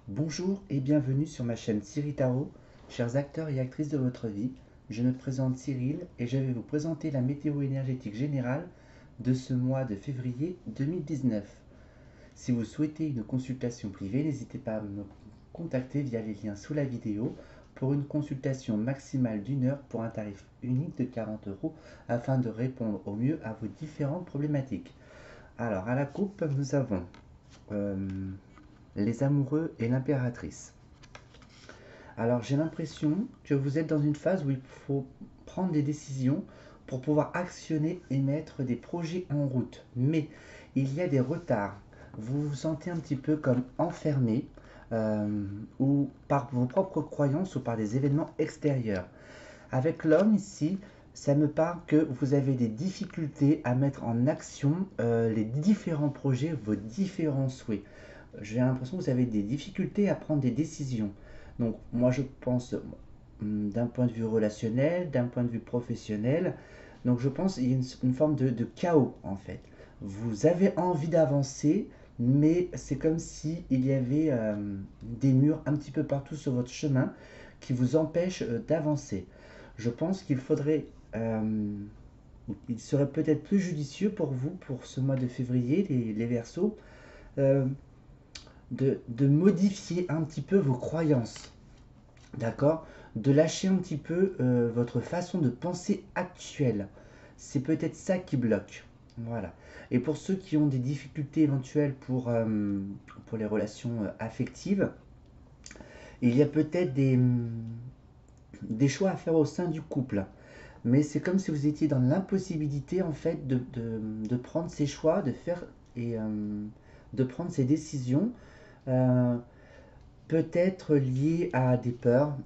Bonjour et bienvenue sur ma chaîne Cyril Tarot, chers acteurs et actrices de votre vie. Je me présente Cyril et je vais vous présenter la météo énergétique générale de ce mois de février 2019. Si vous souhaitez une consultation privée, n'hésitez pas à me contacter via les liens sous la vidéo pour une consultation maximale d'1 heure pour un tarif unique de 40 euros afin de répondre au mieux à vos différentes problématiques. Alors, à la coupe, nous avons euh, les amoureux et l'impératrice. Alors j'ai l'impression que vous êtes dans une phase où il faut prendre des décisions pour pouvoir actionner et mettre des projets en route. Mais il y a des retards. Vous vous sentez un petit peu comme enfermé ou par vos propres croyances ou par des événements extérieurs. Avec l'homme ici, ça me parle que vous avez des difficultés à mettre en action les différents projets, vos différents souhaits. J'ai l'impression que vous avez des difficultés à prendre des décisions. Donc moi je pense d'un point de vue relationnel, d'un point de vue professionnel, donc je pense qu'il y a une forme de chaos en fait. Vous avez envie d'avancer, mais c'est comme si il y avait des murs un petit peu partout sur votre chemin qui vous empêchent d'avancer. Je pense qu'il faudrait, il serait peut-être plus judicieux pour vous, pour ce mois de février, les Verseaux, euh, de modifier un petit peu vos croyances, d'accord? De lâcher un petit peu votre façon de penser actuelle. C'est peut-être ça qui bloque. Voilà. Et pour ceux qui ont des difficultés éventuelles pour les relations affectives, il y a peut-être des choix à faire au sein du couple. Mais c'est comme si vous étiez dans l'impossibilité en fait de prendre ces choix, de faire et de prendre ces décisions. Euh, Peut-être lié à des peurs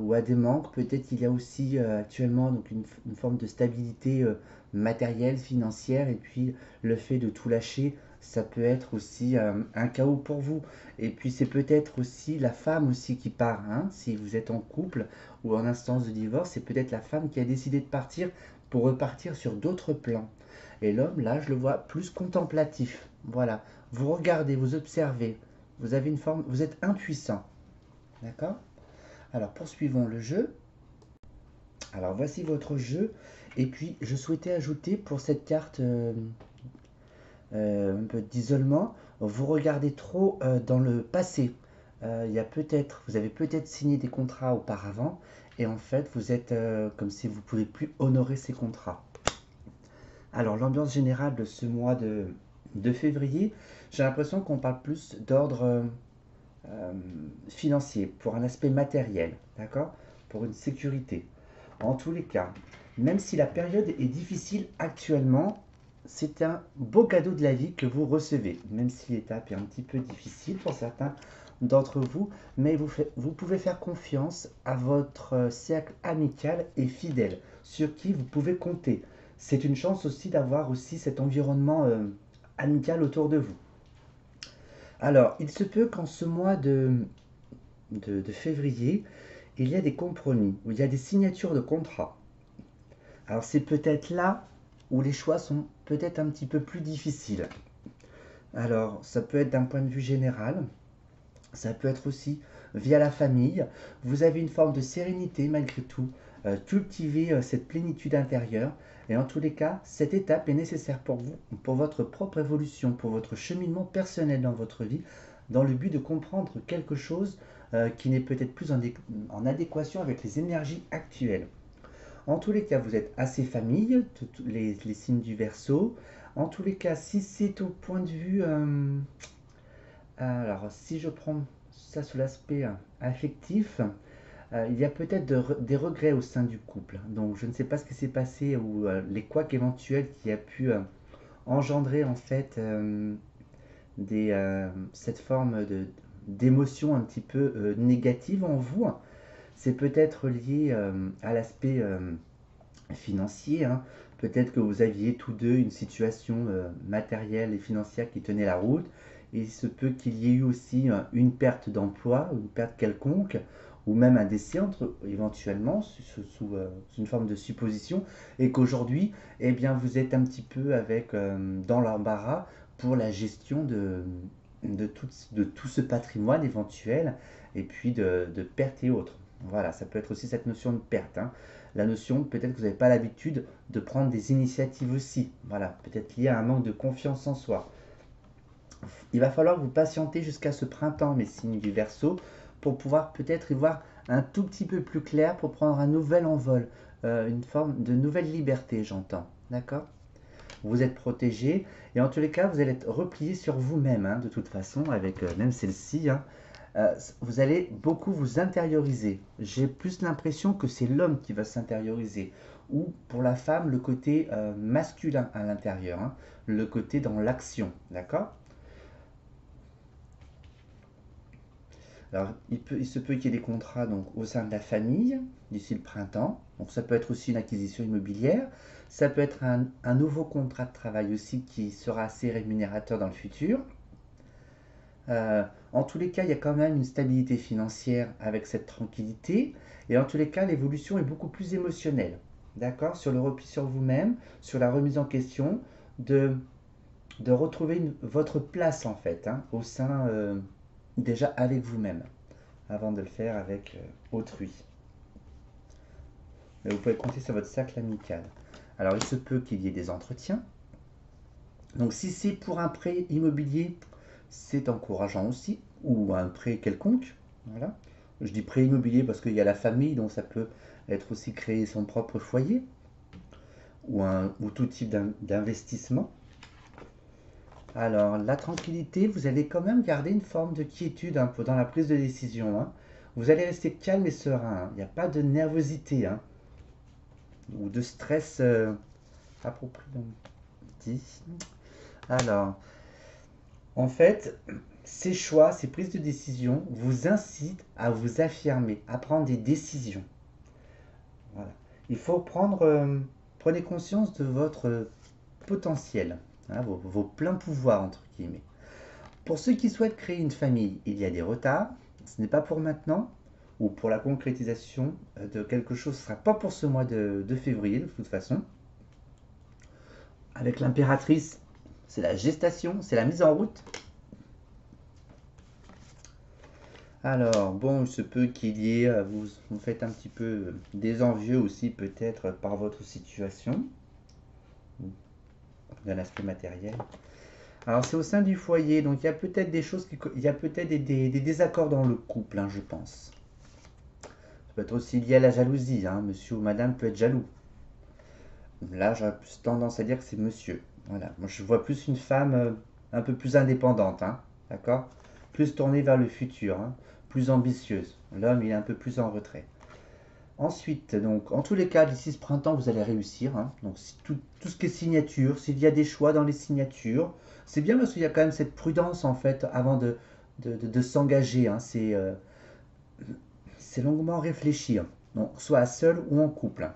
ou à des manques. Peut-être qu'il y a aussi actuellement donc une forme de stabilité matérielle, financière, et puis le fait de tout lâcher, ça peut être aussi un chaos pour vous. Et puis c'est peut-être aussi la femme aussi qui part, hein, si vous êtes en couple ou en instance de divorce, c'est peut-être la femme qui a décidé de partir pour repartir sur d'autres plans. Et l'homme, là, je le vois plus contemplatif. Voilà, vous regardez, vous observez, vous avez une forme, vous êtes impuissant. D'accord? Alors poursuivons le jeu. Alors voici votre jeu. Et puis je souhaitais ajouter pour cette carte un peu d'isolement, vous regardez trop dans le passé. Il y a peut-être, vous avez peut-être signé des contrats auparavant et en fait vous êtes comme si vous ne pouvez plus honorer ces contrats. Alors l'ambiance générale de ce mois de février, j'ai l'impression qu'on parle plus d'ordre euh, financier, pour un aspect matériel, d'accord? Pour une sécurité. En tous les cas, même si la période est difficile actuellement, c'est un beau cadeau de la vie que vous recevez, même si l'étape est un petit peu difficile pour certains d'entre vous, mais vous pouvez faire confiance à votre cercle amical et fidèle, sur qui vous pouvez compter. C'est une chance aussi d'avoir aussi cet environnement amical autour de vous. Alors, il se peut qu'en ce mois de février, il y a des compromis, où il y a des signatures de contrats. Alors c'est peut-être là où les choix sont peut-être un petit peu plus difficiles. Alors ça peut être d'un point de vue général, ça peut être aussi via la famille. Vous avez une forme de sérénité malgré tout, cultiver cette plénitude intérieure. Et en tous les cas, cette étape est nécessaire pour vous, pour votre propre évolution, pour votre cheminement personnel dans votre vie, dans le but de comprendre quelque chose qui n'est peut-être plus en adéquation avec les énergies actuelles. En tous les cas, vous êtes assez famille, les signes du Verseau. En tous les cas, si c'est au point de vue... alors, si je prends ça sous l'aspect affectif, il y a peut-être des regrets au sein du couple. Donc, je ne sais pas ce qui s'est passé ou les couacs éventuels qui a pu engendrer en fait cette forme d'émotion un petit peu négative en vous. C'est peut-être lié à l'aspect financier, hein. Peut-être que vous aviez tous deux une situation matérielle et financière qui tenait la route. Et il se peut qu'il y ait eu aussi une perte d'emploi, une perte quelconque, ou même un décès éventuellement, sous une forme de supposition, et qu'aujourd'hui, eh bien, vous êtes un petit peu avec, dans l'embarras pour la gestion de tout ce patrimoine éventuel, et puis de perte et autres. Voilà, ça peut être aussi cette notion de perte, hein. La notion, peut-être que vous n'avez pas l'habitude de prendre des initiatives aussi. Voilà, peut-être lié à un manque de confiance en soi. Il va falloir que vous patientez jusqu'à ce printemps, mes signes du Verseau, pour pouvoir peut-être y voir un tout petit peu plus clair, pour prendre un nouvel envol, une forme de nouvelle liberté, j'entends. D'accord? Vous êtes protégé, et en tous les cas, vous allez être replié sur vous-même, hein, de toute façon, avec même celle-ci, hein. Vous allez beaucoup vous intérioriser. J'ai plus l'impression que c'est l'homme qui va s'intérioriser, ou pour la femme, le côté masculin à l'intérieur, hein, le côté dans l'action, d'accord? Alors, il se peut qu'il y ait des contrats donc, au sein de la famille d'ici le printemps. Donc, ça peut être aussi une acquisition immobilière. Ça peut être un nouveau contrat de travail aussi qui sera assez rémunérateur dans le futur. En tous les cas, il y a quand même une stabilité financière avec cette tranquillité. Et en tous les cas, l'évolution est beaucoup plus émotionnelle. D'accord? Sur le repli sur vous-même, sur la remise en question, de, de retrouver votre place en fait, hein, au sein, déjà avec vous-même, avant de le faire avec autrui. Mais vous pouvez compter sur votre cercle amical. Alors, il se peut qu'il y ait des entretiens. Donc, si c'est pour un prêt immobilier, c'est encourageant aussi, ou un prêt quelconque. Voilà. Je dis prêt immobilier parce qu'il y a la famille, donc ça peut être aussi créer son propre foyer, ou tout type d'investissement. Alors, la tranquillité, vous allez quand même garder une forme de quiétude un peu dans la prise de décision, hein. Vous allez rester calme et serein, hein. Il n'y a pas de nervosité, hein, ou de stress approprié dit. Alors, en fait, ces choix, ces prises de décision vous incitent à vous affirmer, à prendre des décisions. Voilà. Il faut prenez conscience de votre potentiel, hein, vos pleins pouvoirs, entre guillemets. Pour ceux qui souhaitent créer une famille, il y a des retards. Ce n'est pas pour maintenant, ou pour la concrétisation de quelque chose, ce ne sera pas pour ce mois de février, de toute façon. Avec l'impératrice, c'est la gestation, c'est la mise en route. Alors, bon, il se peut qu'il y ait, vous faites un petit peu des envieux aussi, peut-être par votre situation, d'un aspect matériel. Alors, c'est au sein du foyer, donc il y a peut-être des choses, il y a peut-être des désaccords dans le couple, hein, je pense. Ça peut être aussi lié à la jalousie, hein, monsieur ou madame peut être jaloux. Là, j'aurais plus tendance à dire que c'est monsieur. Voilà, moi je vois plus une femme un peu plus indépendante, hein, d'accord? Plus tournée vers le futur, hein, plus ambitieuse. L'homme, il est un peu plus en retrait. Ensuite, donc, en tous les cas, d'ici ce printemps, vous allez réussir, hein. Donc, si tout ce qui est signature, s'il y a des choix dans les signatures, c'est bien parce qu'il y a quand même cette prudence, en fait, avant de s'engager, hein. C'est longuement réfléchir, donc, soit seul ou en couple, hein.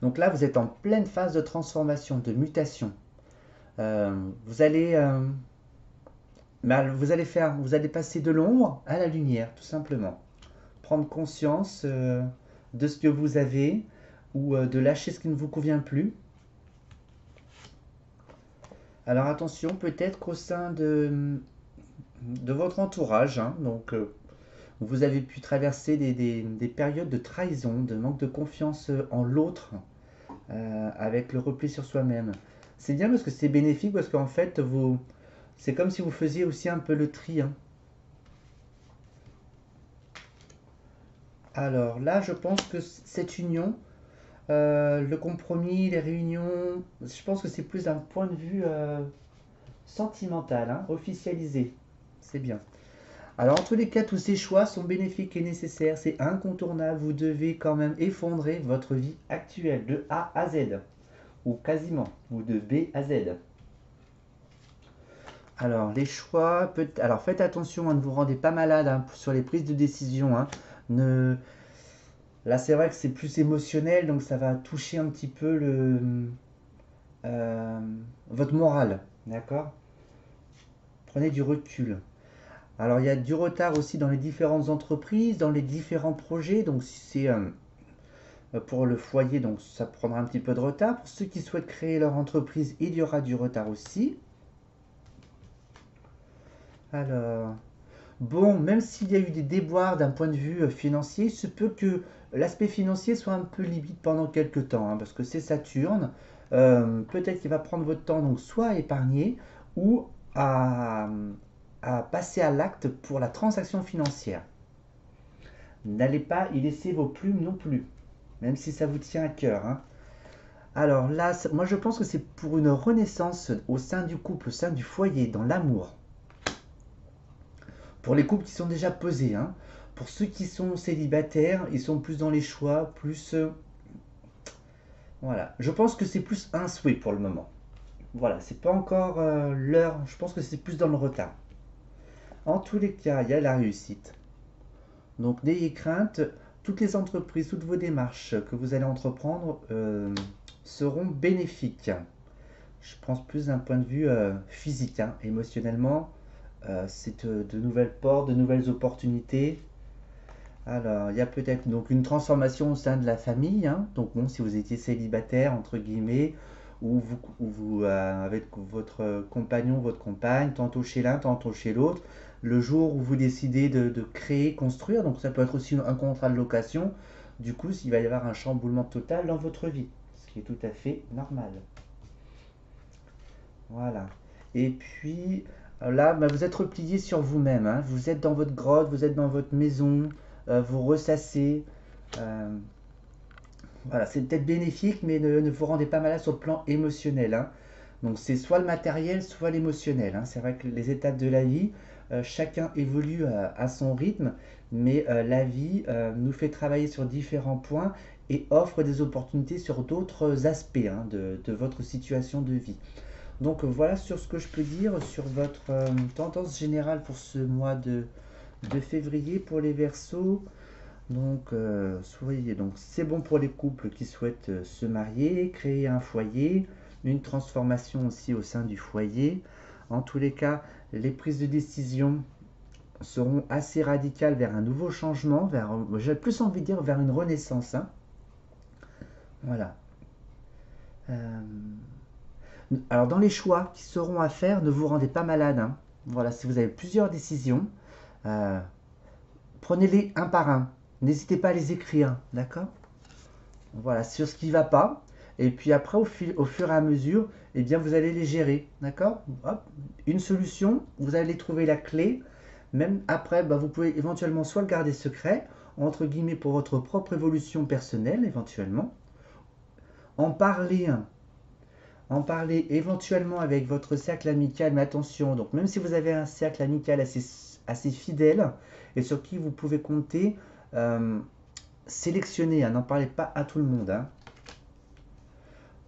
Donc là, vous êtes en pleine phase de transformation, de mutation. Euh, vous allez, euh, vous allez passer de l'ombre à la lumière, tout simplement. Prendre conscience de ce que vous avez, ou de lâcher ce qui ne vous convient plus. Alors attention, peut-être qu'au sein de votre entourage, hein, donc vous avez pu traverser des périodes de trahison, de manque de confiance en l'autre, avec le repli sur soi-même. C'est bien parce que c'est bénéfique, parce qu'en fait, c'est comme si vous faisiez aussi un peu le tri, hein. Alors là, je pense que cette union, le compromis, les réunions, je pense que c'est plus d'un point de vue sentimental, hein, officialisé. C'est bien. Alors, en tous les cas, tous ces choix sont bénéfiques et nécessaires. C'est incontournable. Vous devez quand même effondrer votre vie actuelle de A à Z, ou quasiment, ou de B à Z. Alors, les choix, alors faites attention, hein, ne vous rendez pas malade, hein, sur les prises de décision, hein. Ne... Là, c'est vrai que c'est plus émotionnel, donc ça va toucher un petit peu euh, votre morale, d'accord? Prenez du recul. Alors, il y a du retard aussi dans les différentes entreprises, dans les différents projets. Donc, si c'est pour le foyer, donc ça prendra un petit peu de retard. Pour ceux qui souhaitent créer leur entreprise, il y aura du retard aussi. Alors, bon, même s'il y a eu des déboires d'un point de vue financier, il se peut que l'aspect financier soit un peu limite pendant quelques temps, hein, parce que c'est Saturne. Peut-être qu'il va prendre votre temps, donc soit à épargner ou à, à passer à l'acte pour la transaction financière. N'allez pas y laisser vos plumes non plus, même si ça vous tient à cœur, hein. Alors là, moi je pense que c'est pour une renaissance au sein du couple, au sein du foyer, dans l'amour. Pour les couples qui sont déjà posés, hein. Pour ceux qui sont célibataires, ils sont plus dans les choix, plus... voilà. Je pense que c'est plus un souhait pour le moment. Voilà, c'est pas encore l'heure. Je pense que c'est plus dans le retard. En tous les cas, il y a la réussite. Donc n'ayez crainte. Toutes les entreprises, toutes vos démarches que vous allez entreprendre seront bénéfiques. Je pense plus d'un point de vue physique, hein, émotionnellement. C'est de nouvelles portes, de nouvelles opportunités. Alors, il y a peut-être donc une transformation au sein de la famille, hein. Donc bon, si vous étiez célibataire, entre guillemets, ou vous avec votre compagnon, votre compagne, tantôt chez l'un, tantôt chez l'autre, le jour où vous décidez de créer, construire, donc ça peut être aussi un contrat de location, du coup, il va y avoir un chamboulement total dans votre vie, ce qui est tout à fait normal. Voilà. Et puis là, bah, vous êtes replié sur vous-même, hein. Vous êtes dans votre grotte, vous êtes dans votre maison, vous ressassez. euh, voilà, c'est peut-être bénéfique, mais ne vous rendez pas malade sur le plan émotionnel, hein. Donc c'est soit le matériel, soit l'émotionnel, hein. C'est vrai que les étapes de la vie, chacun évolue à son rythme, mais la vie nous fait travailler sur différents points et offre des opportunités sur d'autres aspects, hein, de votre situation de vie. Donc voilà sur ce que je peux dire sur votre tendance générale pour ce mois de février pour les Verseaux. Donc soyez donc c'est bon pour les couples qui souhaitent se marier, créer un foyer, une transformation aussi au sein du foyer. En tous les cas, les prises de décision seront assez radicales vers un nouveau changement, vers j'ai plus envie de dire vers une renaissance, hein. Voilà. Euh, Alors dans les choix qui seront à faire, ne vous rendez pas malade, hein. Voilà, si vous avez plusieurs décisions, euh, prenez-les un par un. N'hésitez pas à les écrire, d'accord? Voilà, sur ce qui ne va pas. Et puis après, au fur et à mesure, eh bien, vous allez les gérer, d'accord? Hop, une solution, vous allez trouver la clé. Même après, bah, vous pouvez éventuellement soit le garder secret, entre guillemets, pour votre propre évolution personnelle, éventuellement. En parler, hein, en parler éventuellement avec votre cercle amical, mais attention, donc même si vous avez un cercle amical assez fidèle et sur qui vous pouvez compter, euh, sélectionnez, hein, n'en parlez pas à tout le monde, hein.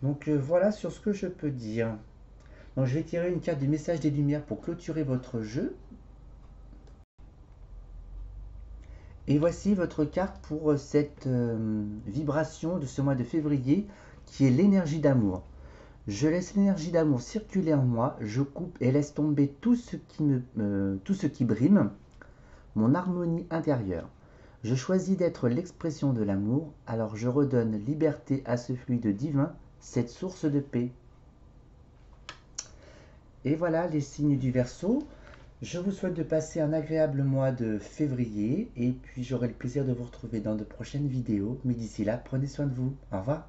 Donc voilà sur ce que je peux dire. Donc je vais tirer une carte du message des lumières pour clôturer votre jeu. Et voici votre carte pour cette vibration de ce mois de février qui est l'énergie d'amour. Je laisse l'énergie d'amour circuler en moi, je coupe et laisse tomber tout ce qui brime mon harmonie intérieure. Je choisis d'être l'expression de l'amour, alors je redonne liberté à ce fluide divin, cette source de paix. Et voilà les signes du Verseau. Je vous souhaite de passer un agréable mois de février et puis j'aurai le plaisir de vous retrouver dans de prochaines vidéos. Mais d'ici là, prenez soin de vous. Au revoir.